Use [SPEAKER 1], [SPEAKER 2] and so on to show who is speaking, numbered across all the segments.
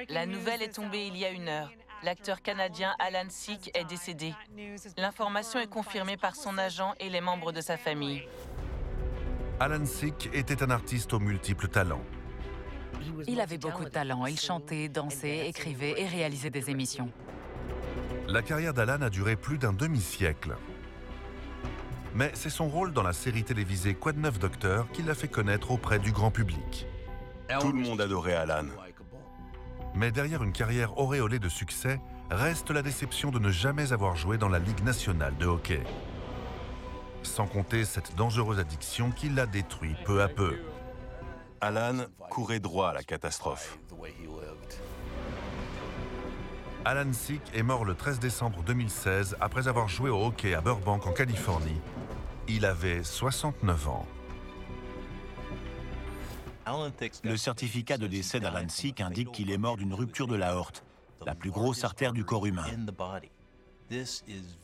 [SPEAKER 1] La nouvelle est tombée il y a 1 heure. L'acteur canadien Alan Thicke est décédé. L'information est confirmée par son agent et les membres de sa famille.
[SPEAKER 2] Alan Thicke était un artiste aux multiples talents.
[SPEAKER 3] Il avait beaucoup de talent. Il chantait, dansait, écrivait et réalisait des émissions.
[SPEAKER 2] La carrière d'Alan a duré plus d'un demi-siècle. Mais c'est son rôle dans la série télévisée Quoi de neuf, Docteur qui l'a fait connaître auprès du grand public.
[SPEAKER 4] Tout le monde adorait Alan.
[SPEAKER 2] Mais derrière une carrière auréolée de succès, reste la déception de ne jamais avoir joué dans la Ligue nationale de hockey. Sans compter cette dangereuse addiction qui l'a détruit peu à peu.
[SPEAKER 4] Alan courait droit à la catastrophe.
[SPEAKER 2] Alan Thicke est mort le 13 décembre 2016 après avoir joué au hockey à Burbank en Californie. Il avait 69 ans.
[SPEAKER 5] Le certificat de décès d'Alan Thicke indique qu'il est mort d'une rupture de l'aorte, la plus grosse artère du corps humain.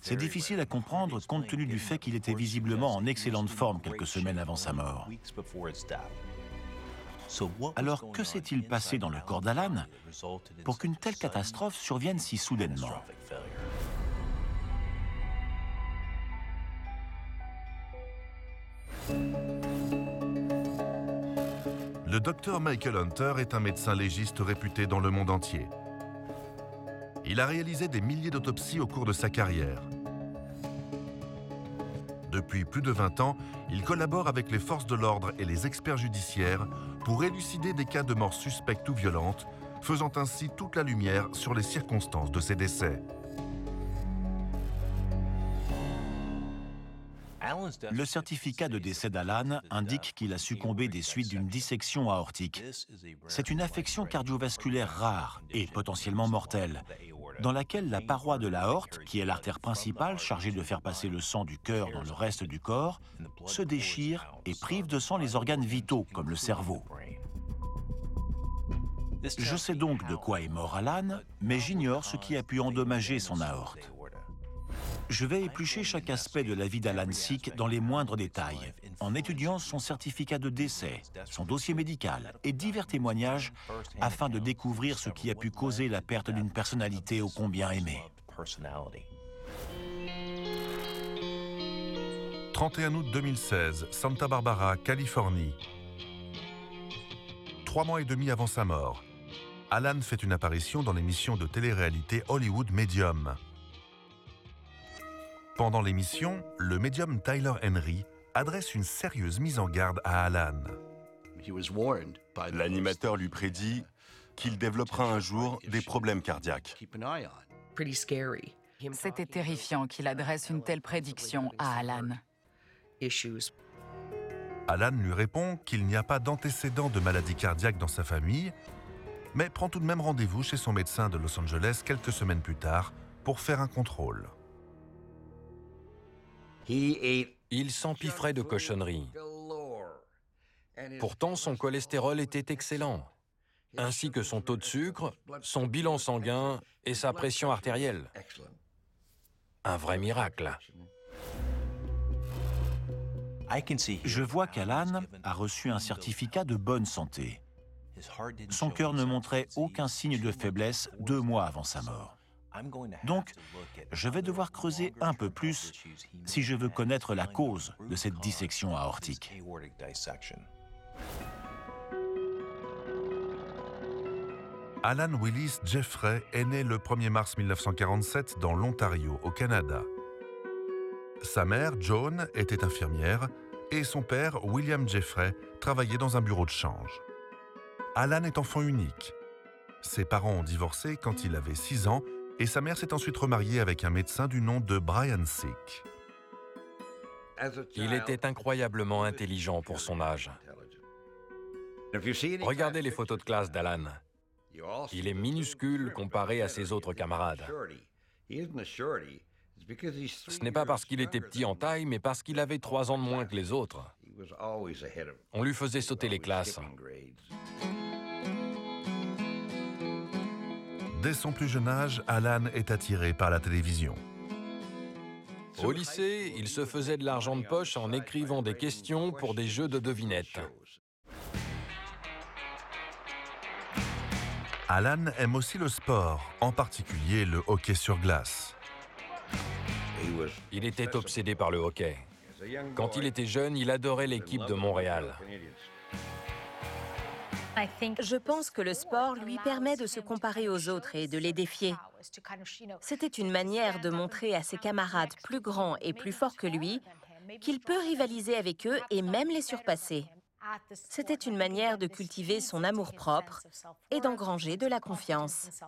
[SPEAKER 5] C'est difficile à comprendre compte tenu du fait qu'il était visiblement en excellente forme quelques semaines avant sa mort. Alors que s'est-il passé dans le corps d'Alan pour qu'une telle catastrophe survienne si soudainement?
[SPEAKER 2] Le docteur Michael Hunter est un médecin légiste réputé dans le monde entier. Il a réalisé des milliers d'autopsies au cours de sa carrière. Depuis plus de 20 ans, il collabore avec les forces de l'ordre et les experts judiciaires pour élucider des cas de mort suspectes ou violentes, faisant ainsi toute la lumière sur les circonstances de ces décès.
[SPEAKER 5] Le certificat de décès d'Alan indique qu'il a succombé des suites d'une dissection aortique. C'est une affection cardiovasculaire rare et potentiellement mortelle, dans laquelle la paroi de l'aorte, qui est l'artère principale chargée de faire passer le sang du cœur dans le reste du corps, se déchire et prive de sang les organes vitaux, comme le cerveau. Je sais donc de quoi est mort Alan, mais j'ignore ce qui a pu endommager son aorte. Je vais éplucher chaque aspect de la vie d'Alan Thicke dans les moindres détails, en étudiant son certificat de décès, son dossier médical et divers témoignages, afin de découvrir ce qui a pu causer la perte d'une personnalité ô combien aimée.
[SPEAKER 2] 31 août 2016, Santa Barbara, Californie. 3 mois et demi avant sa mort, Alan fait une apparition dans l'émission de télé-réalité Hollywood Medium. Pendant l'émission, le médium Tyler Henry adresse une sérieuse mise en garde à Alan.
[SPEAKER 4] L'animateur lui prédit qu'il développera un jour des problèmes cardiaques.
[SPEAKER 3] C'était terrifiant qu'il adresse une telle prédiction à Alan.
[SPEAKER 2] Alan lui répond qu'il n'y a pas d'antécédent de maladie cardiaque dans sa famille, mais prend tout de même rendez-vous chez son médecin de Los Angeles quelques semaines plus tard pour faire un contrôle.
[SPEAKER 6] Il s'empiffrait de cochonneries. Pourtant, son cholestérol était excellent, ainsi que son taux de sucre, son bilan sanguin et sa pression artérielle. Un vrai miracle.
[SPEAKER 5] Je vois qu'Alan a reçu un certificat de bonne santé. Son cœur ne montrait aucun signe de faiblesse 2 mois avant sa mort. Donc, je vais devoir creuser un peu plus si je veux connaître la cause de cette dissection aortique.
[SPEAKER 2] Alan Willis Jeffrey est né le 1er mars 1947 dans l'Ontario, au Canada. Sa mère, Joan, était infirmière et son père, William Jeffrey, travaillait dans un bureau de change. Alan est enfant unique. Ses parents ont divorcé quand il avait 6 ans et sa mère s'est ensuite remariée avec un médecin du nom de Brian Thicke.
[SPEAKER 6] Il était incroyablement intelligent pour son âge. Regardez les photos de classe d'Alan. Il est minuscule comparé à ses autres camarades. Ce n'est pas parce qu'il était petit en taille, mais parce qu'il avait 3 ans de moins que les autres. On lui faisait sauter les classes.
[SPEAKER 2] Dès son plus jeune âge, Alan est attiré par la télévision.
[SPEAKER 6] Au lycée, il se faisait de l'argent de poche en écrivant des questions pour des jeux de devinettes.
[SPEAKER 2] Alan aime aussi le sport, en particulier le hockey sur glace.
[SPEAKER 6] Il était obsédé par le hockey. Quand il était jeune, il adorait l'équipe de Montréal.
[SPEAKER 7] Je pense que le sport lui permet de se comparer aux autres et de les défier. C'était une manière de montrer à ses camarades plus grands et plus forts que lui qu'il peut rivaliser avec eux et même les surpasser. C'était une manière de cultiver son amour-propre et d'engranger de la confiance.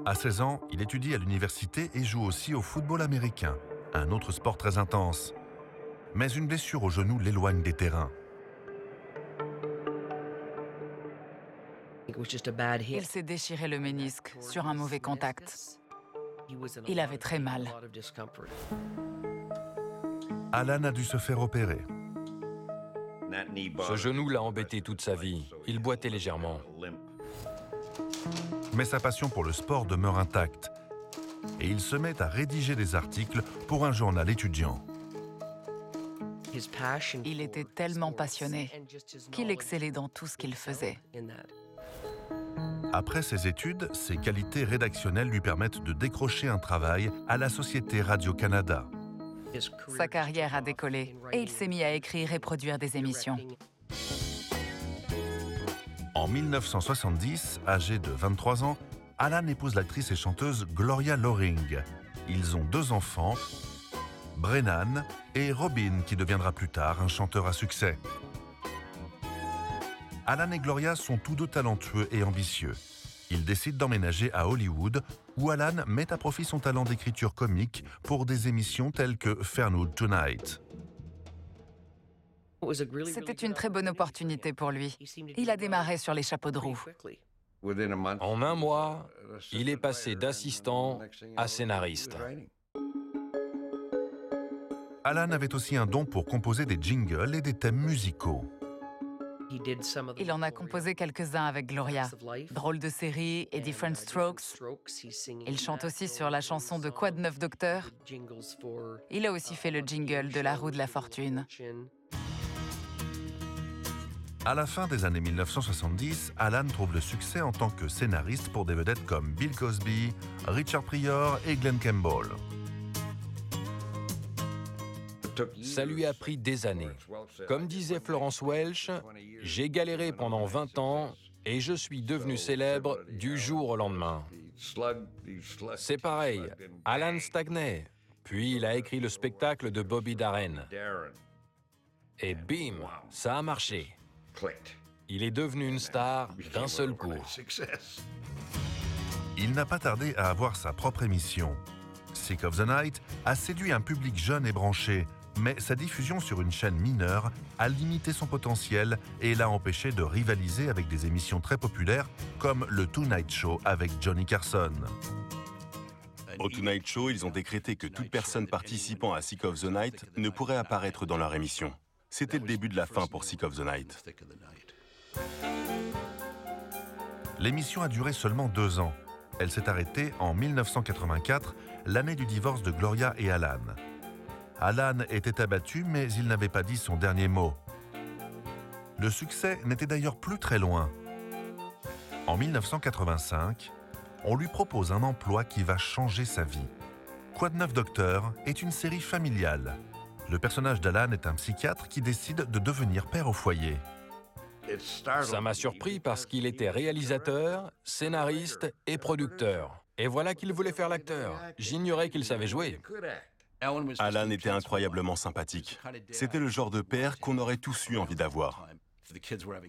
[SPEAKER 2] À 16 ans, il étudie à l'université et joue aussi au football américain, un autre sport très intense. Mais une blessure au genou l'éloigne des terrains.
[SPEAKER 3] Il s'est déchiré le ménisque sur un mauvais contact. Il avait très mal.
[SPEAKER 2] Alan a dû se faire opérer.
[SPEAKER 6] Ce genou l'a embêté toute sa vie. Il boitait légèrement.
[SPEAKER 2] Mais sa passion pour le sport demeure intacte. Et il se met à rédiger des articles pour un journal étudiant.
[SPEAKER 3] Il était tellement passionné qu'il excellait dans tout ce qu'il faisait.
[SPEAKER 2] Après ses études, ses qualités rédactionnelles lui permettent de décrocher un travail à la Société Radio-Canada.
[SPEAKER 3] Sa carrière a décollé et il s'est mis à écrire et produire des émissions.
[SPEAKER 2] En 1970, âgé de 23 ans, Alan épouse l'actrice et chanteuse Gloria Loring. Ils ont 2 enfants, Brennan et Robin, qui deviendra plus tard un chanteur à succès. Alan et Gloria sont tous 2 talentueux et ambitieux. Ils décident d'emménager à Hollywood, où Alan met à profit son talent d'écriture comique pour des émissions telles que Fernwood Tonight.
[SPEAKER 3] C'était une très bonne opportunité pour lui. Il a démarré sur les chapeaux de roue.
[SPEAKER 6] En un mois, il est passé d'assistant à scénariste.
[SPEAKER 2] Alan avait aussi un don pour composer des jingles et des thèmes musicaux.
[SPEAKER 3] Il en a composé quelques-uns avec Gloria. Drôle de série et Different Strokes. Il chante aussi sur la chanson de Quoi de neuf, docteur? Il a aussi fait le jingle de La roue de la fortune.
[SPEAKER 2] À la fin des années 1970, Alan trouve le succès en tant que scénariste pour des vedettes comme Bill Cosby, Richard Pryor et Glenn Campbell.
[SPEAKER 6] Ça lui a pris des années. Comme disait Florence Welch, « J'ai galéré pendant 20 ans et je suis devenu célèbre du jour au lendemain. » C'est pareil, Alan stagnait, puis il a écrit le spectacle de Bobby Darin. Et bim, ça a marché. Il est devenu une star d'un seul coup.
[SPEAKER 2] Il n'a pas tardé à avoir sa propre émission. Sick of the Night a séduit un public jeune et branché, mais sa diffusion sur une chaîne mineure a limité son potentiel et l'a empêché de rivaliser avec des émissions très populaires comme le Tonight Show avec Johnny Carson.
[SPEAKER 4] Au Tonight Show, ils ont décrété que toute personne participant à Sick of the Night ne pourrait apparaître dans leur émission. C'était le début de la fin pour Sick of the Night.
[SPEAKER 2] L'émission a duré seulement 2 ans. Elle s'est arrêtée en 1984, l'année du divorce de Gloria et Alan. Alan était abattu, mais il n'avait pas dit son dernier mot. Le succès n'était d'ailleurs plus très loin. En 1985, on lui propose un emploi qui va changer sa vie. Quoi de neuf, docteur est une série familiale. Le personnage d'Alan est un psychiatre qui décide de devenir père au foyer.
[SPEAKER 6] Ça m'a surpris parce qu'il était réalisateur, scénariste et producteur. Et voilà qu'il voulait faire l'acteur. J'ignorais qu'il savait jouer.
[SPEAKER 4] Alan était incroyablement sympathique. C'était le genre de père qu'on aurait tous eu envie d'avoir.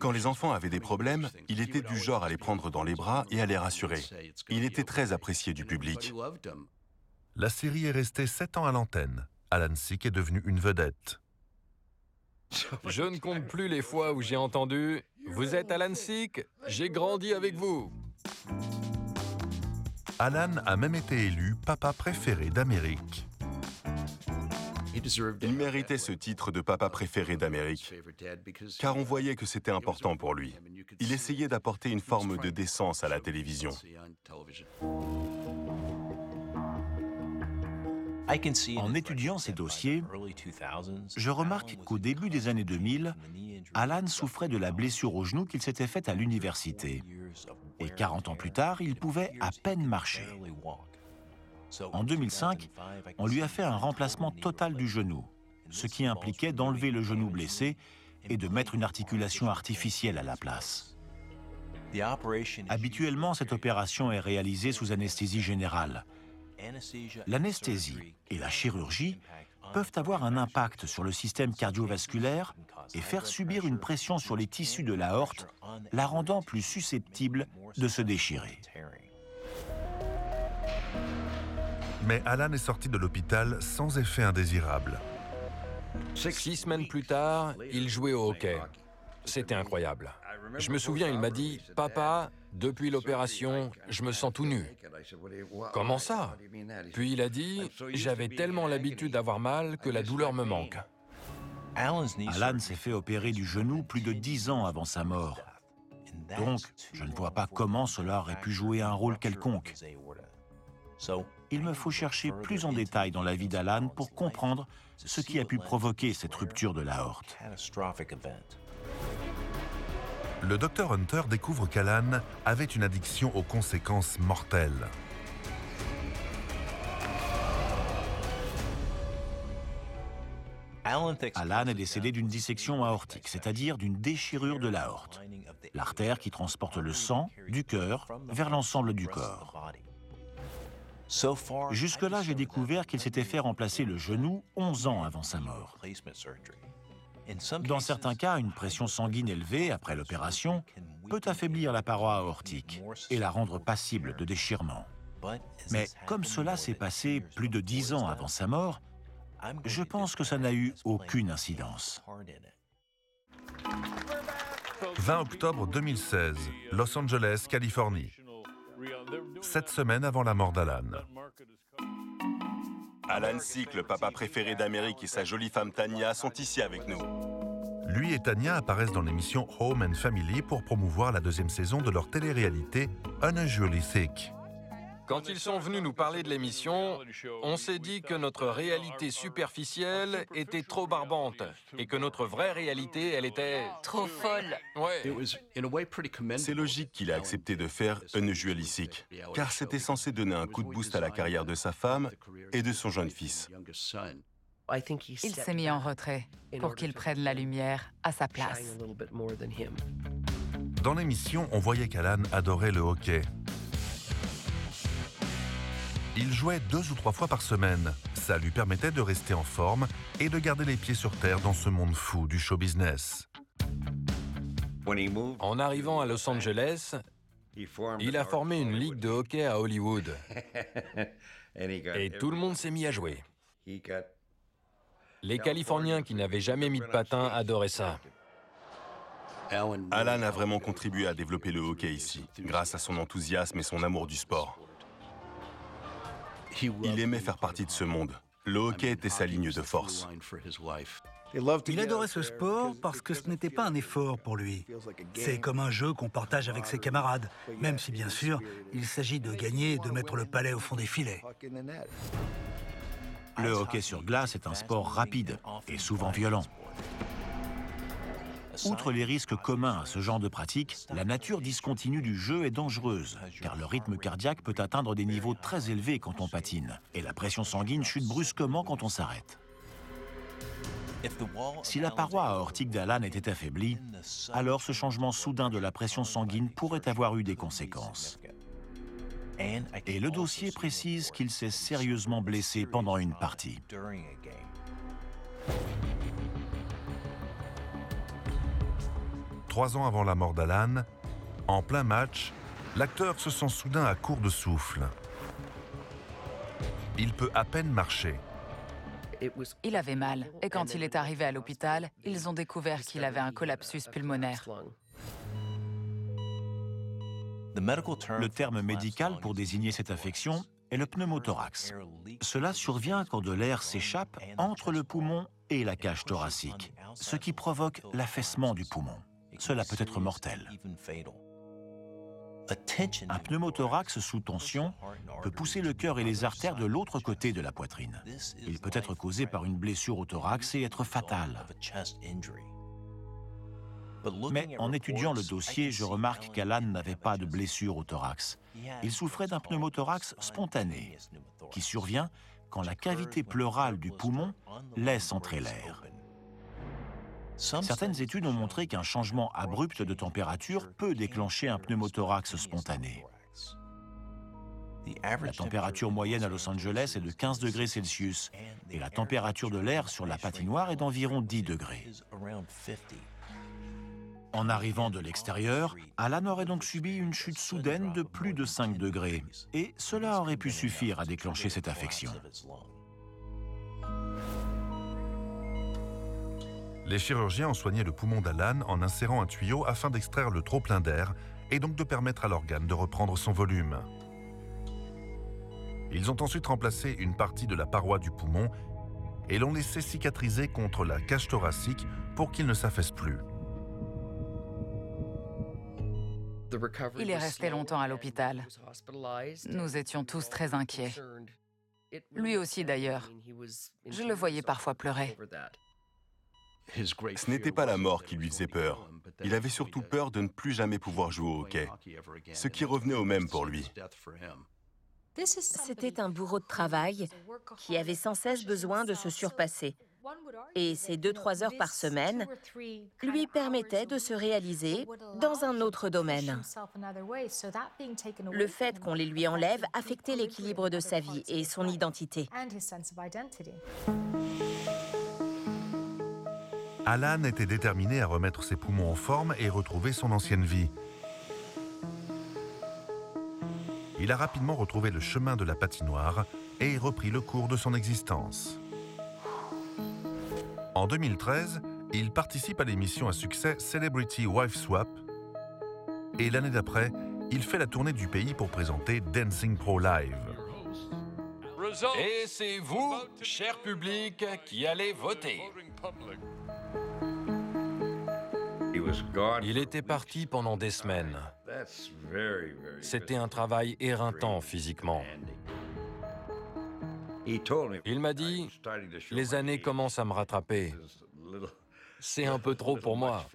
[SPEAKER 4] Quand les enfants avaient des problèmes, il était du genre à les prendre dans les bras et à les rassurer. Il était très apprécié du public.
[SPEAKER 2] La série est restée 7 ans à l'antenne. Alan Sick est devenu une vedette.
[SPEAKER 6] Je ne compte plus les fois où j'ai entendu « Vous êtes Alan Sick, j'ai grandi avec vous ».
[SPEAKER 2] Alan a même été élu papa préféré d'Amérique.
[SPEAKER 4] Il méritait ce titre de papa préféré d'Amérique, car on voyait que c'était important pour lui. Il essayait d'apporter une forme de décence à la télévision.
[SPEAKER 5] En étudiant ces dossiers, je remarque qu'au début des années 2000, Alan souffrait de la blessure au genou qu'il s'était faite à l'université. Et 40 ans plus tard, il pouvait à peine marcher. En 2005, on lui a fait un remplacement total du genou, ce qui impliquait d'enlever le genou blessé et de mettre une articulation artificielle à la place. Habituellement, cette opération est réalisée sous anesthésie générale. L'anesthésie et la chirurgie peuvent avoir un impact sur le système cardiovasculaire et faire subir une pression sur les tissus de l'aorte, la rendant plus susceptible de se déchirer.
[SPEAKER 2] Mais Alan est sorti de l'hôpital sans effet indésirable.
[SPEAKER 6] 6 semaines plus tard, il jouait au hockey. C'était incroyable. Je me souviens, il m'a dit « Papa, depuis l'opération, je me sens tout nu. » Comment ça? Puis il a dit « J'avais tellement l'habitude d'avoir mal que la douleur me manque. »
[SPEAKER 5] Alan s'est fait opérer du genou plus de 10 ans avant sa mort. Donc, je ne vois pas comment cela aurait pu jouer un rôle quelconque. Il me faut chercher plus en détail dans la vie d'Alan pour comprendre ce qui a pu provoquer cette rupture de l'aorte.
[SPEAKER 2] Le docteur Hunter découvre qu'Alan avait une addiction aux conséquences mortelles.
[SPEAKER 5] Alan est décédé d'une dissection aortique, c'est-à-dire d'une déchirure de l'aorte, l'artère qui transporte le sang du cœur vers l'ensemble du corps. Jusque-là, j'ai découvert qu'il s'était fait remplacer le genou 11 ans avant sa mort. Dans certains cas, une pression sanguine élevée après l'opération peut affaiblir la paroi aortique et la rendre passible de déchirement. Mais comme cela s'est passé plus de 10 ans avant sa mort, je pense que ça n'a eu aucune incidence.
[SPEAKER 2] 20 octobre 2016, Los Angeles, Californie. 7 semaines avant la mort d'Alan.
[SPEAKER 4] Alan Sik, le papa préféré d'Amérique, et sa jolie femme Tanya sont ici avec nous.
[SPEAKER 2] Lui et Tanya apparaissent dans l'émission Home and Family pour promouvoir la 2e saison de leur télé-réalité Unusually Thick.
[SPEAKER 6] Quand ils sont venus nous parler de l'émission, on s'est dit que notre réalité superficielle était trop barbante et que notre vraie réalité, elle était...
[SPEAKER 1] Trop folle.
[SPEAKER 6] Ouais.
[SPEAKER 4] C'est logique qu'il ait accepté de faire Unusually Sick, car c'était censé donner un coup de boost à la carrière de sa femme et de son jeune fils.
[SPEAKER 3] Il s'est mis en retrait pour qu'il prenne la lumière à sa place.
[SPEAKER 2] Dans l'émission, on voyait qu'Alan adorait le hockey. Il jouait 2 ou 3 fois par semaine. Ça lui permettait de rester en forme et de garder les pieds sur terre dans ce monde fou du show business.
[SPEAKER 6] En arrivant à Los Angeles, il a formé une ligue de hockey à Hollywood. Et tout le monde s'est mis à jouer. Les Californiens qui n'avaient jamais mis de patin adoraient ça.
[SPEAKER 4] Alan a vraiment contribué à développer le hockey ici, grâce à son enthousiasme et son amour du sport. Il aimait faire partie de ce monde. Le hockey était sa ligne de force.
[SPEAKER 8] Il adorait ce sport parce que ce n'était pas un effort pour lui. C'est comme un jeu qu'on partage avec ses camarades, même si bien sûr, il s'agit de gagner et de mettre le palais au fond des filets.
[SPEAKER 5] Le hockey sur glace est un sport rapide et souvent violent. Outre les risques communs à ce genre de pratique, la nature discontinue du jeu est dangereuse, car le rythme cardiaque peut atteindre des niveaux très élevés quand on patine, et la pression sanguine chute brusquement quand on s'arrête. Si la paroi aortique d'Alan était affaiblie, alors ce changement soudain de la pression sanguine pourrait avoir eu des conséquences. Et le dossier précise qu'il s'est sérieusement blessé pendant une partie.
[SPEAKER 2] 3 ans avant la mort d'Alan, en plein match, l'acteur se sent soudain à court de souffle. Il peut à peine marcher.
[SPEAKER 3] Il avait mal, et quand il est arrivé à l'hôpital, ils ont découvert qu'il avait un collapsus pulmonaire.
[SPEAKER 5] Le terme médical pour désigner cette affection est le pneumothorax. Cela survient quand de l'air s'échappe entre le poumon et la cage thoracique, ce qui provoque l'affaissement du poumon. Cela peut être mortel. Un pneumothorax sous tension peut pousser le cœur et les artères de l'autre côté de la poitrine. Il peut être causé par une blessure au thorax et être fatal. Mais en étudiant le dossier, je remarque qu'Alan n'avait pas de blessure au thorax. Il souffrait d'un pneumothorax spontané, qui survient quand la cavité pleurale du poumon laisse entrer l'air. Certaines études ont montré qu'un changement abrupt de température peut déclencher un pneumothorax spontané. La température moyenne à Los Angeles est de 15 degrés Celsius et la température de l'air sur la patinoire est d'environ 10 degrés. En arrivant de l'extérieur, Alan aurait donc subi une chute soudaine de plus de 5 degrés et cela aurait pu suffire à déclencher cette affection.
[SPEAKER 2] Les chirurgiens ont soigné le poumon d'Alan en insérant un tuyau afin d'extraire le trop-plein d'air et donc de permettre à l'organe de reprendre son volume. Ils ont ensuite remplacé une partie de la paroi du poumon et l'ont laissé cicatriser contre la cage thoracique pour qu'il ne s'affaisse plus.
[SPEAKER 3] Il est resté longtemps à l'hôpital. Nous étions tous très inquiets. Lui aussi d'ailleurs. Je le voyais parfois pleurer.
[SPEAKER 4] Ce n'était pas la mort qui lui faisait peur. Il avait surtout peur de ne plus jamais pouvoir jouer au hockey, ce qui revenait au même pour lui.
[SPEAKER 7] C'était un bourreau de travail qui avait sans cesse besoin de se surpasser. Et ces 2-3 heures par semaine lui permettaient de se réaliser dans un autre domaine. Le fait qu'on les lui enlève affectait l'équilibre de sa vie et son identité.
[SPEAKER 2] Alan était déterminé à remettre ses poumons en forme et retrouver son ancienne vie. Il a rapidement retrouvé le chemin de la patinoire et repris le cours de son existence. En 2013, il participe à l'émission à succès Celebrity Wife Swap et l'année d'après, il fait la tournée du pays pour présenter Dancing Pro Live.
[SPEAKER 6] Et c'est vous, cher public, qui allez voter. Il était parti pendant des semaines. C'était un travail éreintant physiquement. Il m'a dit, les années commencent à me rattraper. C'est un peu trop pour moi.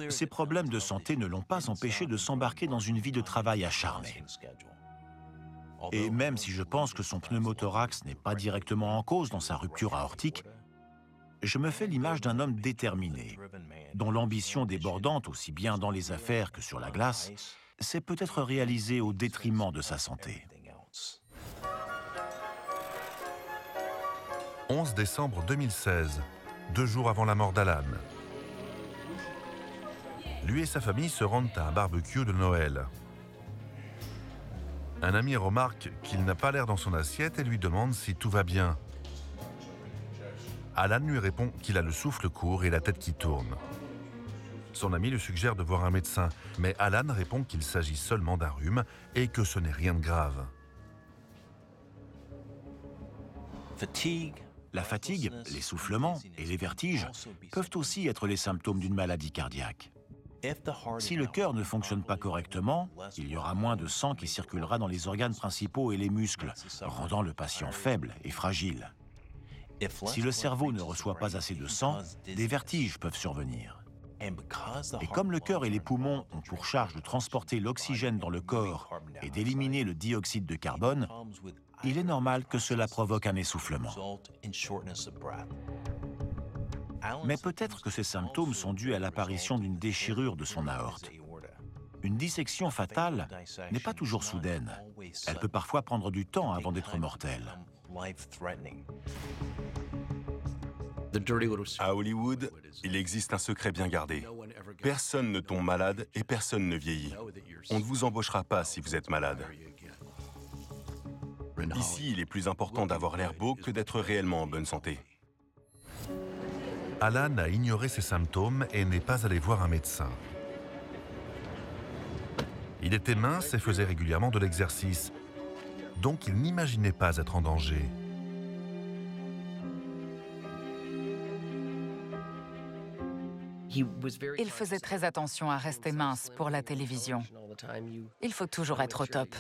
[SPEAKER 5] Ses problèmes de santé ne l'ont pas empêché de s'embarquer dans une vie de travail acharnée. Et même si je pense que son pneumothorax n'est pas directement en cause dans sa rupture aortique, je me fais l'image d'un homme déterminé, dont l'ambition débordante, aussi bien dans les affaires que sur la glace, s'est peut-être réalisée au détriment de sa santé.
[SPEAKER 2] 11 décembre 2016, 2 jours avant la mort d'Alan. Lui et sa famille se rendent à un barbecue de Noël. Un ami remarque qu'il n'a pas l'air dans son assiette et lui demande si tout va bien. Alan lui répond qu'il a le souffle court et la tête qui tourne. Son ami lui suggère de voir un médecin, mais Alan répond qu'il s'agit seulement d'un rhume et que ce n'est rien de grave.
[SPEAKER 5] La fatigue, l'essoufflement et les vertiges peuvent aussi être les symptômes d'une maladie cardiaque. Si le cœur ne fonctionne pas correctement, il y aura moins de sang qui circulera dans les organes principaux et les muscles, rendant le patient faible et fragile. Si le cerveau ne reçoit pas assez de sang, des vertiges peuvent survenir. Et comme le cœur et les poumons ont pour charge de transporter l'oxygène dans le corps et d'éliminer le dioxyde de carbone, il est normal que cela provoque un essoufflement. Mais peut-être que ces symptômes sont dus à l'apparition d'une déchirure de son aorte. Une dissection fatale n'est pas toujours soudaine. Elle peut parfois prendre du temps avant d'être mortelle.
[SPEAKER 4] À Hollywood, il existe un secret bien gardé. Personne ne tombe malade et personne ne vieillit. On ne vous embauchera pas si vous êtes malade. Ici, il est plus important d'avoir l'air beau que d'être réellement en bonne santé.
[SPEAKER 2] Alan a ignoré ses symptômes et n'est pas allé voir un médecin. Il était mince et faisait régulièrement de l'exercice, donc il n'imaginait pas être en danger.
[SPEAKER 3] Il faisait très attention à rester mince pour la télévision. Il faut toujours être au top.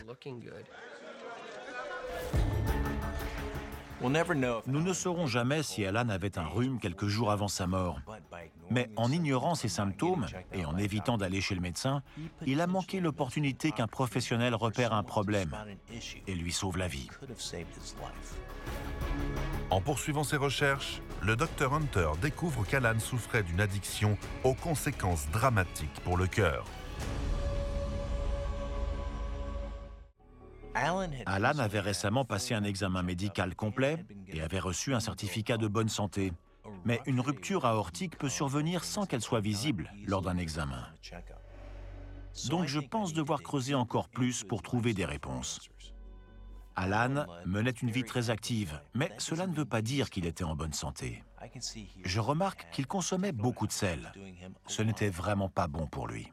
[SPEAKER 5] Nous ne saurons jamais si Alan avait un rhume quelques jours avant sa mort. Mais en ignorant ses symptômes et en évitant d'aller chez le médecin, il a manqué l'opportunité qu'un professionnel repère un problème et lui sauve la vie.
[SPEAKER 2] En poursuivant ses recherches, le Dr Hunter découvre qu'Alan souffrait d'une addiction aux conséquences dramatiques pour le cœur.
[SPEAKER 5] Alan avait récemment passé un examen médical complet et avait reçu un certificat de bonne santé. Mais une rupture aortique peut survenir sans qu'elle soit visible lors d'un examen. Donc je pense devoir creuser encore plus pour trouver des réponses. Alan menait une vie très active, mais cela ne veut pas dire qu'il était en bonne santé. Je remarque qu'il consommait beaucoup de sel. Ce n'était vraiment pas bon pour lui.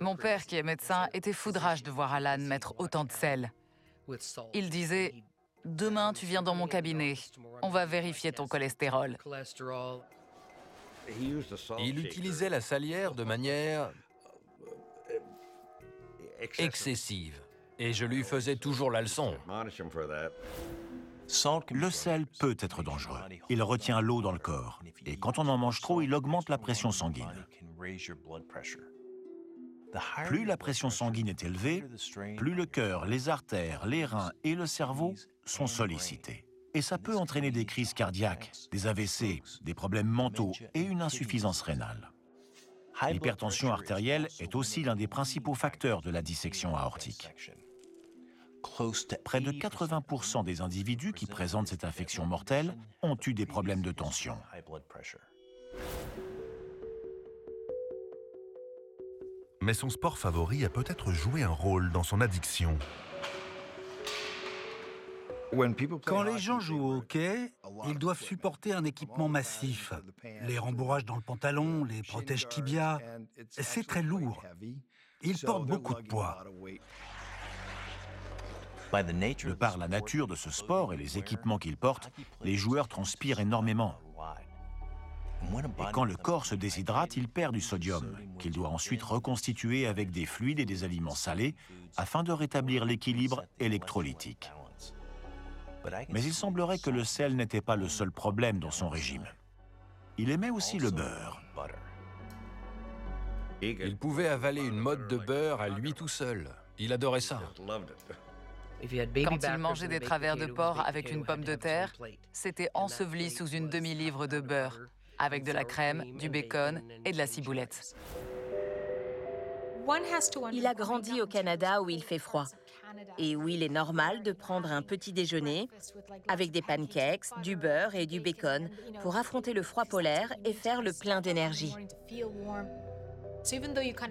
[SPEAKER 3] Mon père, qui est médecin, était foudrage de voir Alan mettre autant de sel. Il disait « Demain, tu viens dans mon cabinet. On va vérifier ton cholestérol. »
[SPEAKER 6] Il utilisait la salière de manière excessive. Et je lui faisais toujours la leçon.
[SPEAKER 5] Le sel peut être dangereux. Il retient l'eau dans le corps. Et quand on en mange trop, il augmente la pression sanguine. Plus la pression sanguine est élevée, plus le cœur, les artères, les reins et le cerveau sont sollicités. Et ça peut entraîner des crises cardiaques, des AVC, des problèmes mentaux et une insuffisance rénale. L'hypertension artérielle est aussi l'un des principaux facteurs de la dissection aortique. Près de 80% des individus qui présentent cette infection mortelle ont eu des problèmes de tension.
[SPEAKER 2] Mais son sport favori a peut-être joué un rôle dans son addiction.
[SPEAKER 8] Quand les gens jouent au hockey, ils doivent supporter un équipement massif. Les rembourrages dans le pantalon, les protèges tibia, c'est très lourd. Ils portent beaucoup de poids.
[SPEAKER 5] De par la nature de ce sport et les équipements qu'ils portent, les joueurs transpirent énormément. Et quand le corps se déshydrate, il perd du sodium, qu'il doit ensuite reconstituer avec des fluides et des aliments salés afin de rétablir l'équilibre électrolytique. Mais il semblerait que le sel n'était pas le seul problème dans son régime. Il aimait aussi le beurre.
[SPEAKER 6] Il pouvait avaler une mode de beurre à lui tout seul. Il adorait ça.
[SPEAKER 3] Quand il mangeait des travers de porc avec une pomme de terre, c'était enseveli sous une demi-livre de beurre, avec de la crème, du bacon et de la ciboulette.
[SPEAKER 7] Il a grandi au Canada où il fait froid et où il est normal de prendre un petit déjeuner avec des pancakes, du beurre et du bacon pour affronter le froid polaire et faire le plein d'énergie.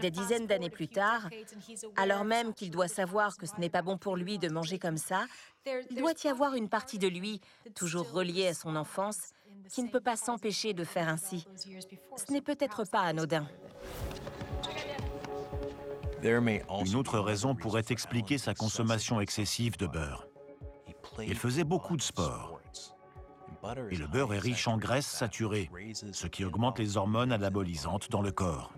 [SPEAKER 7] Des dizaines d'années plus tard, alors même qu'il doit savoir que ce n'est pas bon pour lui de manger comme ça, il doit y avoir une partie de lui, toujours reliée à son enfance, qui ne peut pas s'empêcher de faire ainsi. Ce n'est peut-être pas anodin.
[SPEAKER 5] Une autre raison pourrait expliquer sa consommation excessive de beurre. Il faisait beaucoup de sport. Et le beurre est riche en graisses saturées, ce qui augmente les hormones anabolisantes dans le corps.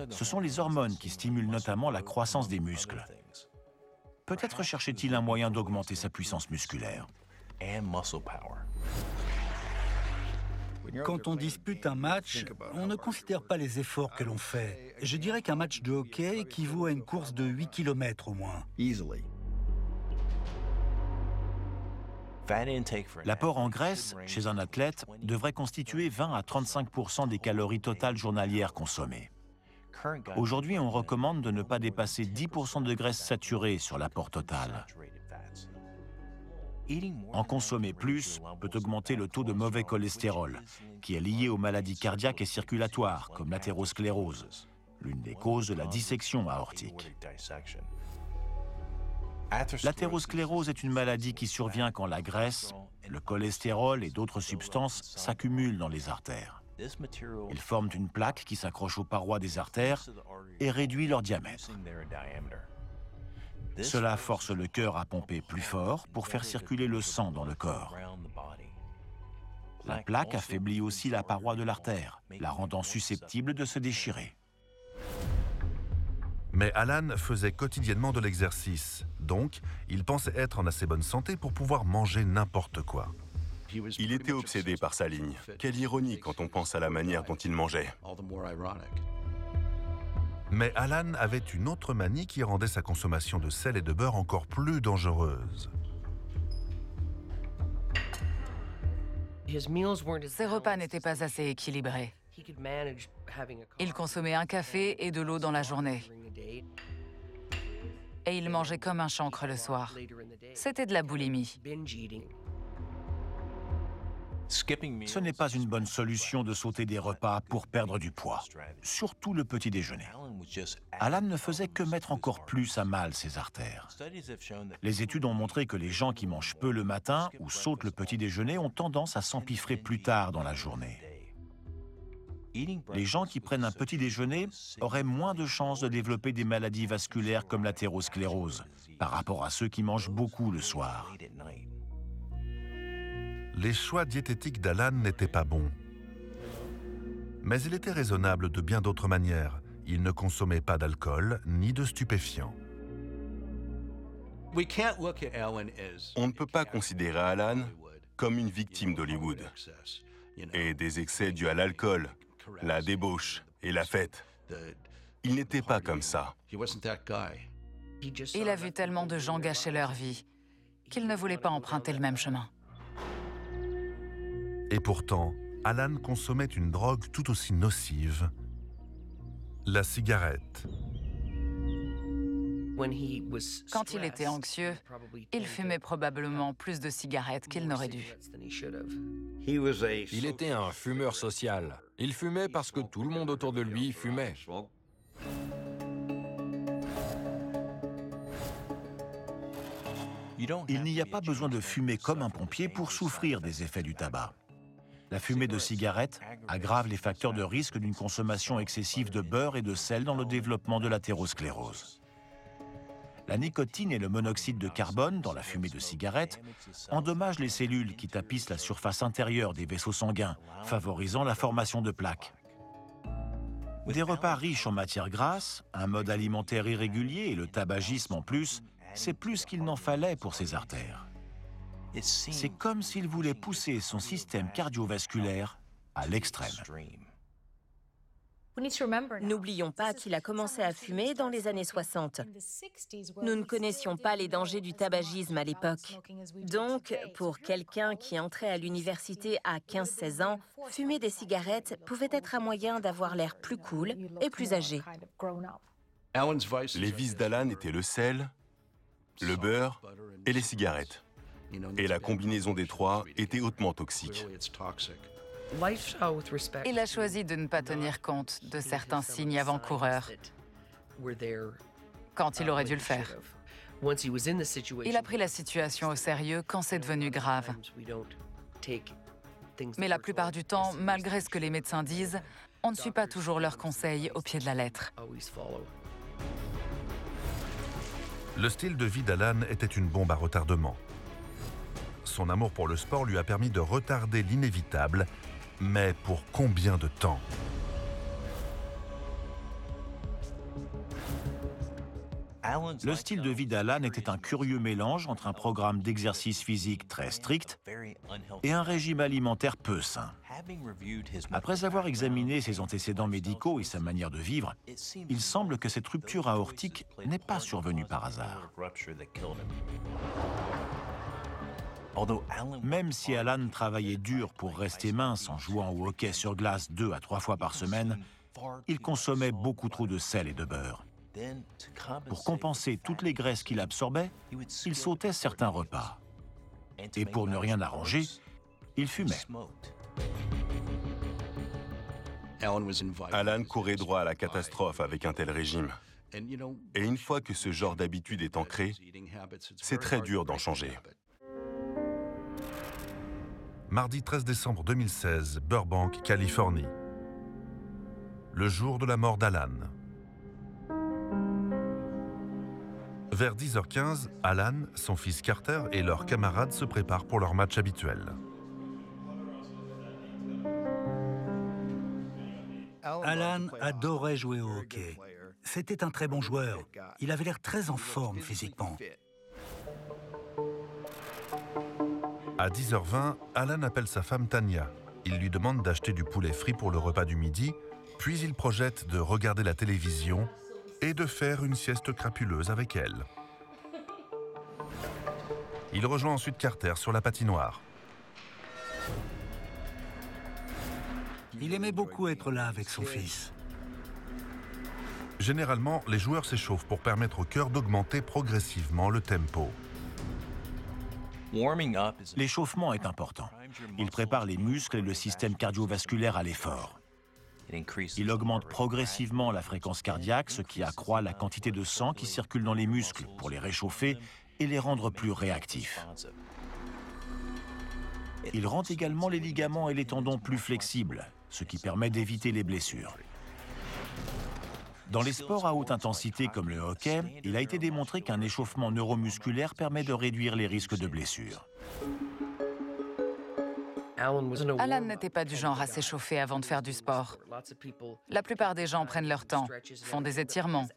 [SPEAKER 5] Ce sont les hormones qui stimulent notamment la croissance des muscles. Peut-être cherchait-il un moyen d'augmenter sa puissance musculaire.
[SPEAKER 8] Quand on dispute un match, on ne considère pas les efforts que l'on fait. Je dirais qu'un match de hockey équivaut à une course de 8 km au moins.
[SPEAKER 5] L'apport en graisse chez un athlète devrait constituer 20 à 35% des calories totales journalières consommées. Aujourd'hui, on recommande de ne pas dépasser 10% de graisse saturée sur l'apport total. En consommer plus peut augmenter le taux de mauvais cholestérol, qui est lié aux maladies cardiaques et circulatoires, comme l'athérosclérose, l'une des causes de la dissection aortique. L'athérosclérose est une maladie qui survient quand la graisse, le cholestérol et d'autres substances s'accumulent dans les artères. Ils forment une plaque qui s'accroche aux parois des artères et réduit leur diamètre. Cela force le cœur à pomper plus fort pour faire circuler le sang dans le corps. La plaque affaiblit aussi la paroi de l'artère, la rendant susceptible de se déchirer.
[SPEAKER 2] Mais Alan faisait quotidiennement de l'exercice, donc il pensait être en assez bonne santé pour pouvoir manger n'importe quoi.
[SPEAKER 4] Il était obsédé par sa ligne. Quelle ironie quand on pense à la manière dont il mangeait.
[SPEAKER 2] Mais Alan avait une autre manie qui rendait sa consommation de sel et de beurre encore plus dangereuse.
[SPEAKER 3] Ses repas n'étaient pas assez équilibrés. Il consommait un café et de l'eau dans la journée. Et il mangeait comme un chancre le soir. C'était de la boulimie.
[SPEAKER 5] Ce n'est pas une bonne solution de sauter des repas pour perdre du poids, surtout le petit déjeuner. Alan ne faisait que mettre encore plus à mal ses artères. Les études ont montré que les gens qui mangent peu le matin ou sautent le petit déjeuner ont tendance à s'empiffrer plus tard dans la journée. Les gens qui prennent un petit déjeuner auraient moins de chances de développer des maladies vasculaires comme l'athérosclérose par rapport à ceux qui mangent beaucoup le soir.
[SPEAKER 2] Les choix diététiques d'Alan n'étaient pas bons. Mais il était raisonnable de bien d'autres manières. Il ne consommait pas d'alcool ni de stupéfiants.
[SPEAKER 4] On ne peut pas considérer Alan comme une victime d'Hollywood et des excès dus à l'alcool, la débauche et la fête. Il n'était pas comme ça.
[SPEAKER 3] Il a vu tellement de gens gâcher leur vie qu'il ne voulait pas emprunter le même chemin.
[SPEAKER 2] Et pourtant, Alan consommait une drogue tout aussi nocive, la cigarette.
[SPEAKER 3] Quand il était anxieux, il fumait probablement plus de cigarettes qu'il n'aurait dû.
[SPEAKER 6] Il était un fumeur social. Il fumait parce que tout le monde autour de lui fumait.
[SPEAKER 5] Il n'y a pas besoin de fumer comme un pompier pour souffrir des effets du tabac. La fumée de cigarette aggrave les facteurs de risque d'une consommation excessive de beurre et de sel dans le développement de l'athérosclérose. La nicotine et le monoxyde de carbone dans la fumée de cigarette endommagent les cellules qui tapissent la surface intérieure des vaisseaux sanguins, favorisant la formation de plaques. Des repas riches en matières grasses, un mode alimentaire irrégulier et le tabagisme en plus, c'est plus qu'il n'en fallait pour ses artères. C'est comme s'il voulait pousser son système cardiovasculaire à l'extrême.
[SPEAKER 7] N'oublions pas qu'il a commencé à fumer dans les années 60. Nous ne connaissions pas les dangers du tabagisme à l'époque. Donc, pour quelqu'un qui entrait à l'université à 15-16 ans, fumer des cigarettes pouvait être un moyen d'avoir l'air plus cool et plus âgé.
[SPEAKER 4] Les vices d'Alan étaient le sel, le beurre et les cigarettes. Et la combinaison des trois était hautement toxique.
[SPEAKER 3] Il a choisi de ne pas tenir compte de certains signes avant-coureurs quand il aurait dû le faire. Il a pris la situation au sérieux quand c'est devenu grave. Mais la plupart du temps, malgré ce que les médecins disent, on ne suit pas toujours leurs conseils au pied de la lettre.
[SPEAKER 2] Le style de vie d'Alan était une bombe à retardement. Son amour pour le sport lui a permis de retarder l'inévitable, mais pour combien de temps ?
[SPEAKER 5] Le style de vie d'Alan était un curieux mélange entre un programme d'exercice physique très strict et un régime alimentaire peu sain. Après avoir examiné ses antécédents médicaux et sa manière de vivre, il semble que cette rupture aortique n'est pas survenue par hasard. Même si Alan travaillait dur pour rester mince en jouant au hockey sur glace 2 à 3 fois par semaine, il consommait beaucoup trop de sel et de beurre. Pour compenser toutes les graisses qu'il absorbait, il sautait certains repas. Et pour ne rien arranger, il fumait.
[SPEAKER 4] Alan courait droit à la catastrophe avec un tel régime. Et une fois que ce genre d'habitude est ancré, c'est très dur d'en changer.
[SPEAKER 2] Mardi 13 décembre 2016, Burbank, Californie. Le jour de la mort d'Alan. Vers 10h15, Alan, son fils Carter et leurs camarades se préparent pour leur match habituel.
[SPEAKER 8] Alan adorait jouer au hockey. C'était un très bon joueur. Il avait l'air très en forme physiquement.
[SPEAKER 2] À 10h20, Alan appelle sa femme Tania. Il lui demande d'acheter du poulet frit pour le repas du midi, puis il projette de regarder la télévision et de faire une sieste crapuleuse avec elle. Il rejoint ensuite Carter sur la patinoire.
[SPEAKER 8] Il aimait beaucoup être là avec son fils.
[SPEAKER 2] Généralement, les joueurs s'échauffent pour permettre au cœur d'augmenter progressivement le tempo.
[SPEAKER 5] L'échauffement est important. Il prépare les muscles et le système cardiovasculaire à l'effort. Il augmente progressivement la fréquence cardiaque, ce qui accroît la quantité de sang qui circule dans les muscles pour les réchauffer et les rendre plus réactifs. Il rend également les ligaments et les tendons plus flexibles, ce qui permet d'éviter les blessures. Dans les sports à haute intensité comme le hockey, il a été démontré qu'un échauffement neuromusculaire permet de réduire les risques de blessures.
[SPEAKER 3] Alan n'était pas du genre à s'échauffer avant de faire du sport. La plupart des gens prennent leur temps, font des étirements.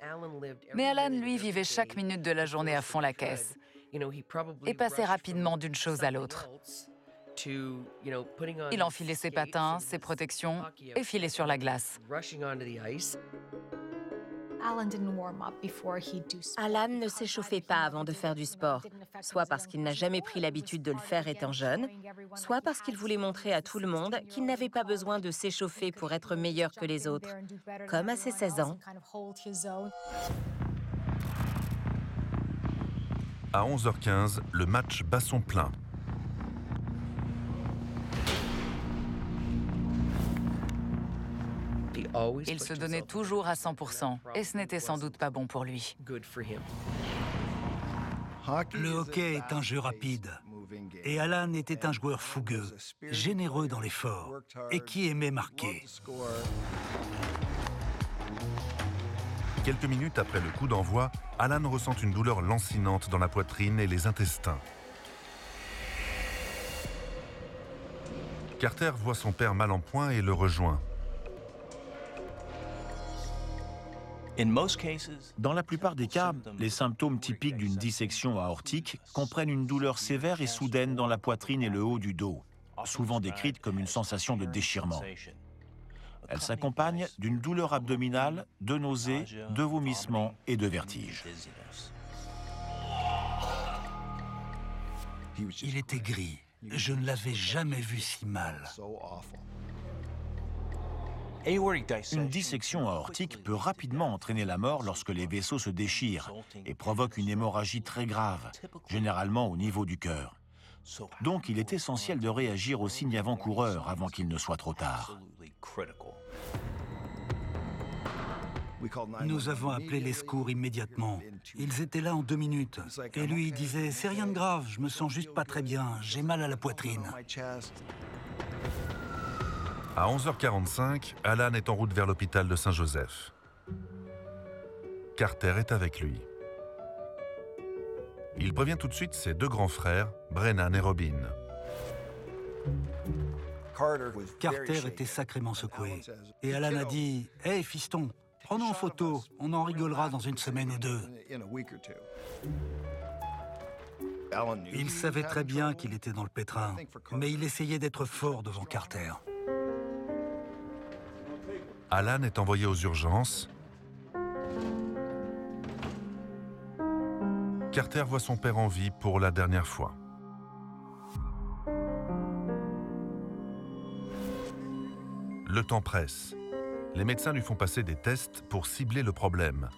[SPEAKER 3] Mais Alan, lui, vivait chaque minute de la journée à fond la caisse et passait rapidement d'une chose à l'autre. Il enfilait ses patins, ses protections et filait sur la glace.
[SPEAKER 7] Alan ne s'échauffait pas avant de faire du sport, soit parce qu'il n'a jamais pris l'habitude de le faire étant jeune, soit parce qu'il voulait montrer à tout le monde qu'il n'avait pas besoin de s'échauffer pour être meilleur que les autres, comme à ses 16 ans.
[SPEAKER 2] À 11h15, le match bat son plein.
[SPEAKER 3] Il se donnait toujours à 100%, et ce n'était sans doute pas bon pour lui.
[SPEAKER 8] Le hockey est un jeu rapide, et Alan était un joueur fougueux, généreux dans l'effort, et qui aimait marquer.
[SPEAKER 2] Quelques minutes après le coup d'envoi, Alan ressent une douleur lancinante dans la poitrine et les intestins. Carter voit son père mal en point et le rejoint.
[SPEAKER 5] Dans la plupart des cas, les symptômes typiques d'une dissection aortique comprennent une douleur sévère et soudaine dans la poitrine et le haut du dos, souvent décrite comme une sensation de déchirement. Elle s'accompagne d'une douleur abdominale, de nausées, de vomissements et de vertiges.
[SPEAKER 8] Il était gris. Je ne l'avais jamais vu si mal.
[SPEAKER 5] Une dissection aortique peut rapidement entraîner la mort lorsque les vaisseaux se déchirent et provoque une hémorragie très grave, généralement au niveau du cœur. Donc il est essentiel de réagir aux signes avant-coureurs avant qu'il ne soit trop tard.
[SPEAKER 8] Nous avons appelé les secours immédiatement. Ils étaient là en 2 minutes. Et lui, il disait « C'est rien de grave, je me sens juste pas très bien, j'ai mal à la poitrine. »
[SPEAKER 2] À 11h45, Alan est en route vers l'hôpital de Saint-Joseph. Carter est avec lui. Il prévient tout de suite ses 2 grands frères, Brennan et Robin.
[SPEAKER 8] Carter était sacrément secoué. Et Alan a dit « Hey, fiston, prends-nous en photo, on en rigolera dans 1 semaine ou 2. » Il savait très bien qu'il était dans le pétrin, mais il essayait d'être fort devant Carter.
[SPEAKER 2] Alan est envoyé aux urgences. Carter voit son père en vie pour la dernière fois. Le temps presse. Les médecins lui font passer des tests pour cibler le problème.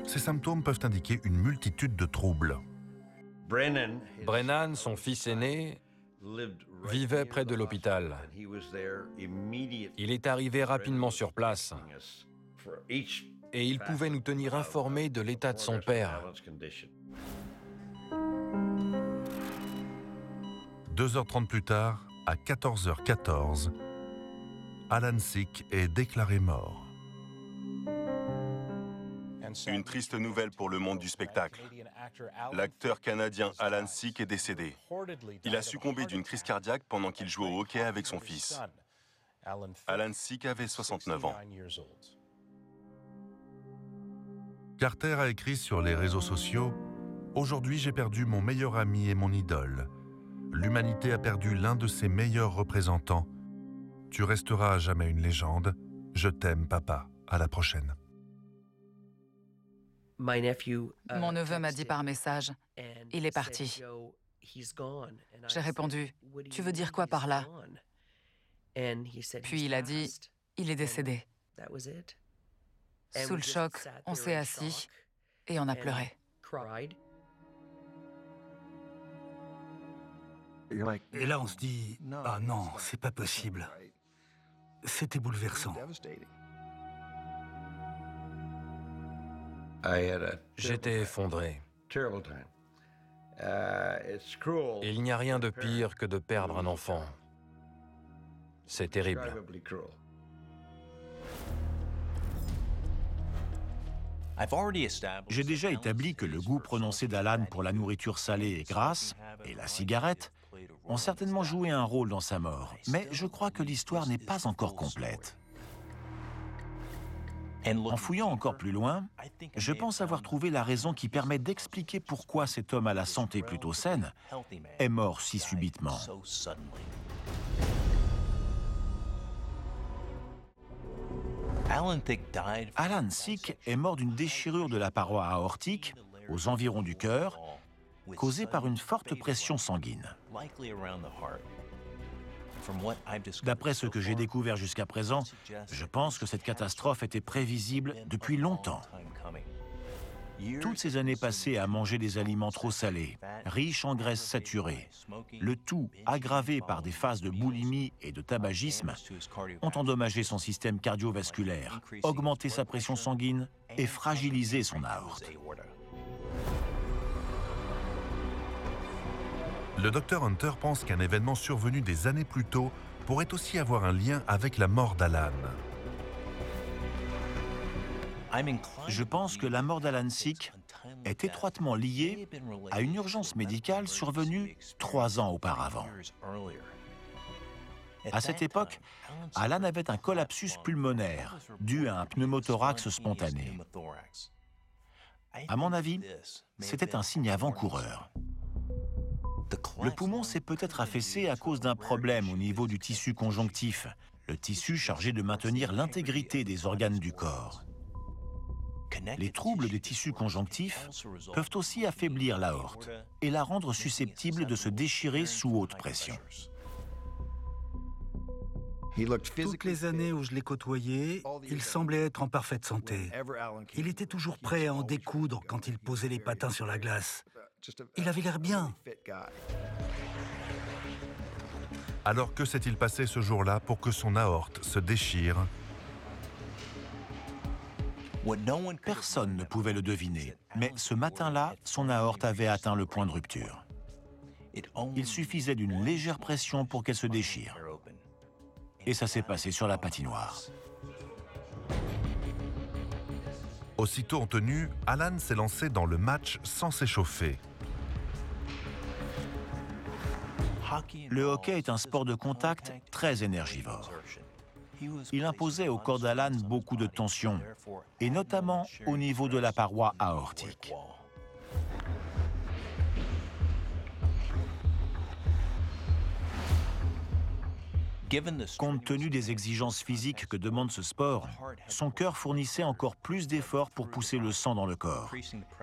[SPEAKER 2] Ces symptômes peuvent indiquer une multitude de troubles.
[SPEAKER 6] Brennan, son fils aîné, vivait près de l'hôpital. Il est arrivé rapidement sur place et il pouvait nous tenir informés de l'état de son père.
[SPEAKER 2] 2h30 plus tard, à 14h14, Alan Sik est déclaré mort.
[SPEAKER 4] Une triste nouvelle pour le monde du spectacle. L'acteur canadien Alan Thicke est décédé. Il a succombé d'une crise cardiaque pendant qu'il jouait au hockey avec son fils. Alan Thicke avait 69 ans.
[SPEAKER 2] Carter a écrit sur les réseaux sociaux « Aujourd'hui, j'ai perdu mon meilleur ami et mon idole. L'humanité a perdu l'un de ses meilleurs représentants. Tu resteras à jamais une légende. Je t'aime, papa. À la prochaine. »
[SPEAKER 3] Mon neveu m'a dit par message, il est parti. J'ai répondu, tu veux dire quoi par là? Puis il a dit, il est décédé. Sous le choc, on s'est assis et on a pleuré.
[SPEAKER 8] Et là, on se dit, ah non, c'est pas possible. C'était bouleversant.
[SPEAKER 6] J'étais effondré. Il n'y a rien de pire que de perdre un enfant. C'est terrible.
[SPEAKER 5] J'ai déjà établi que le goût prononcé d'Alan pour la nourriture salée et grasse, et la cigarette, ont certainement joué un rôle dans sa mort. Mais je crois que l'histoire n'est pas encore complète. En fouillant encore plus loin, je pense avoir trouvé la raison qui permet d'expliquer pourquoi cet homme à la santé plutôt saine est mort si subitement. Alan Thicke est mort d'une déchirure de la paroi aortique, aux environs du cœur, causée par une forte pression sanguine. D'après ce que j'ai découvert jusqu'à présent, je pense que cette catastrophe était prévisible depuis longtemps. Toutes ces années passées à manger des aliments trop salés, riches en graisses saturées, le tout aggravé par des phases de boulimie et de tabagisme, ont endommagé son système cardiovasculaire, augmenté sa pression sanguine et fragilisé son aorte.
[SPEAKER 2] Le docteur Hunter pense qu'un événement survenu des années plus tôt pourrait aussi avoir un lien avec la mort d'Alan.
[SPEAKER 5] Je pense que la mort d'Alan Thicke est étroitement liée à une urgence médicale survenue 3 ans auparavant. À cette époque, Alan avait un collapsus pulmonaire dû à un pneumothorax spontané. À mon avis, c'était un signe avant-coureur. Le poumon s'est peut-être affaissé à cause d'un problème au niveau du tissu conjonctif, le tissu chargé de maintenir l'intégrité des organes du corps. Les troubles des tissus conjonctifs peuvent aussi affaiblir l'aorte et la rendre susceptible de se déchirer sous haute pression.
[SPEAKER 8] Toutes les années où je l'ai côtoyé, il semblait être en parfaite santé. Il était toujours prêt à en découdre quand il posait les patins sur la glace. Il avait l'air bien.
[SPEAKER 2] Alors que s'est-il passé ce jour-là pour que son aorte se déchire?
[SPEAKER 5] Personne ne pouvait le deviner, mais ce matin-là, son aorte avait atteint le point de rupture. Il suffisait d'une légère pression pour qu'elle se déchire. Et ça s'est passé sur la patinoire.
[SPEAKER 2] Aussitôt en tenue, Alan s'est lancé dans le match sans s'échauffer.
[SPEAKER 5] Le hockey est un sport de contact très énergivore. Il imposait au corps d'Alan beaucoup de tension, et notamment au niveau de la paroi aortique. Compte tenu des exigences physiques que demande ce sport, son cœur fournissait encore plus d'efforts pour pousser le sang dans le corps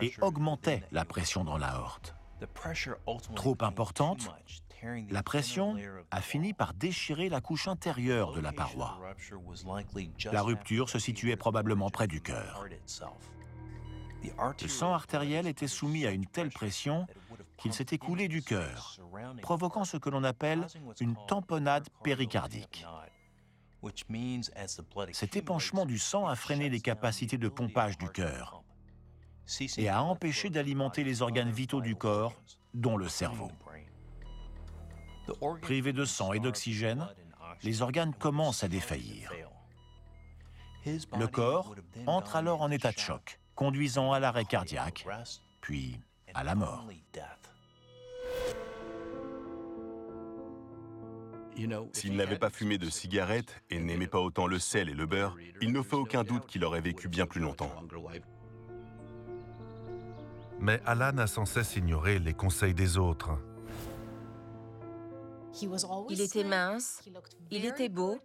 [SPEAKER 5] et augmentait la pression dans l'aorte. Trop importante, la pression a fini par déchirer la couche intérieure de la paroi. La rupture se situait probablement près du cœur. Le sang artériel était soumis à une telle pression qu'il s'est écoulé du cœur, provoquant ce que l'on appelle une tamponnade péricardique. Cet épanchement du sang a freiné les capacités de pompage du cœur et a empêché d'alimenter les organes vitaux du corps, dont le cerveau. Privés de sang et d'oxygène, les organes commencent à défaillir. Le corps entre alors en état de choc conduisant à l'arrêt cardiaque, puis à la mort.
[SPEAKER 4] S'il n'avait pas fumé de cigarettes et n'aimait pas autant le sel et le beurre, il ne fait aucun doute qu'il aurait vécu bien plus longtemps.
[SPEAKER 2] Mais Alan a sans cesse ignoré les conseils des autres.
[SPEAKER 7] Il était mince, il était beau,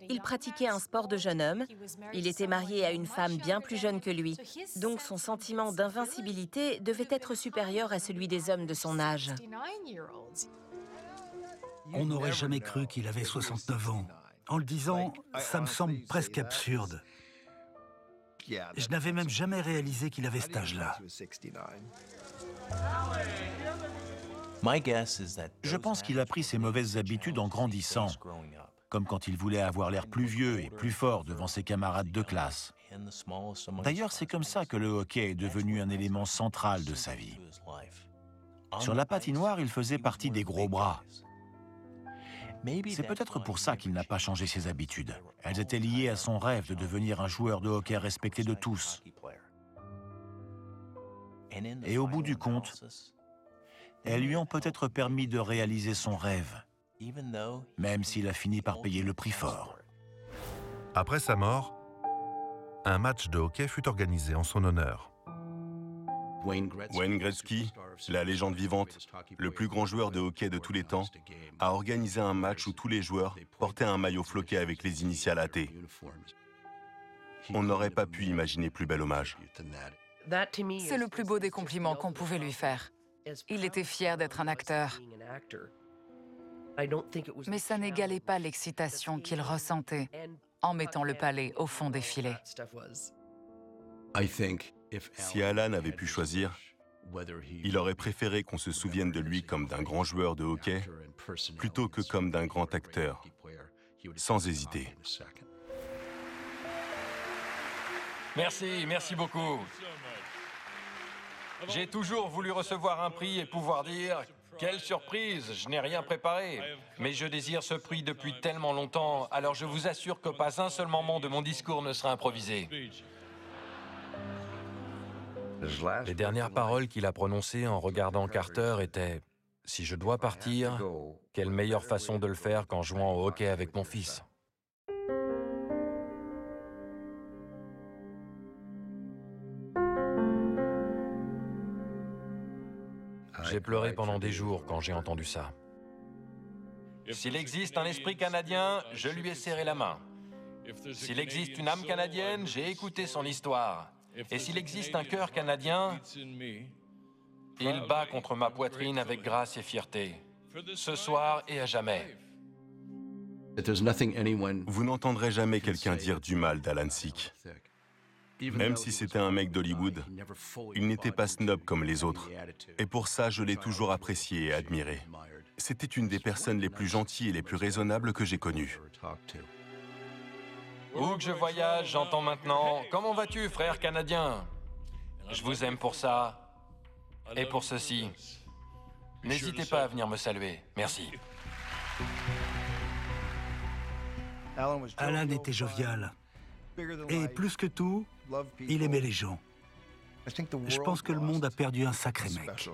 [SPEAKER 7] il pratiquait un sport de jeune homme, il était marié à une femme bien plus jeune que lui, donc son sentiment d'invincibilité devait être supérieur à celui des hommes de son âge.
[SPEAKER 8] On n'aurait jamais cru qu'il avait 69 ans. En le disant, ça me semble presque absurde. Je n'avais même jamais réalisé qu'il avait cet âge-là.
[SPEAKER 5] Je pense qu'il a pris ses mauvaises habitudes en grandissant, comme quand il voulait avoir l'air plus vieux et plus fort devant ses camarades de classe. D'ailleurs, c'est comme ça que le hockey est devenu un élément central de sa vie. Sur la patinoire, il faisait partie des gros bras. C'est peut-être pour ça qu'il n'a pas changé ses habitudes. Elles étaient liées à son rêve de devenir un joueur de hockey respecté de tous. Et au bout du compte, elles lui ont peut-être permis de réaliser son rêve, même s'il a fini par payer le prix fort.
[SPEAKER 2] Après sa mort, un match de hockey fut organisé en son honneur.
[SPEAKER 4] Wayne Gretzky, la légende vivante, le plus grand joueur de hockey de tous les temps, a organisé un match où tous les joueurs portaient un maillot floqué avec les initiales AT. On n'aurait pas pu imaginer plus bel hommage.
[SPEAKER 3] C'est le plus beau des compliments qu'on pouvait lui faire. Il était fier d'être un acteur. Mais ça n'égalait pas l'excitation qu'il ressentait en mettant le palais au fond des filets.
[SPEAKER 4] Si Alan avait pu choisir, il aurait préféré qu'on se souvienne de lui comme d'un grand joueur de hockey plutôt que comme d'un grand acteur, sans hésiter.
[SPEAKER 6] Merci beaucoup. J'ai toujours voulu recevoir un prix et pouvoir dire « Quelle surprise, je n'ai rien préparé !» Mais je désire ce prix depuis tellement longtemps, alors je vous assure que pas un seul moment de mon discours ne sera improvisé. Les dernières paroles qu'il a prononcées en regardant Carter étaient « Si je dois partir, quelle meilleure façon de le faire qu'en jouant au hockey avec mon fils ?» J'ai pleuré pendant des jours quand j'ai entendu ça. S'il existe un esprit canadien, je lui ai serré la main. S'il existe une âme canadienne, j'ai écouté son histoire. Et s'il existe un cœur canadien, il bat contre ma poitrine avec grâce et fierté, ce soir et à jamais.
[SPEAKER 4] Vous n'entendrez jamais quelqu'un dire du mal d'Alan Sik. Même si c'était un mec d'Hollywood, il n'était pas snob comme les autres. Et pour ça, je l'ai toujours apprécié et admiré. C'était une des personnes les plus gentilles et les plus raisonnables que j'ai connues.
[SPEAKER 6] Où que je voyage, j'entends maintenant « Comment vas-tu, frère canadien ?» Je vous aime pour ça et pour ceci. N'hésitez pas à venir me saluer. Merci.
[SPEAKER 8] Alan était jovial. Et plus que tout, il aimait les gens. Je pense que le monde a perdu un sacré mec.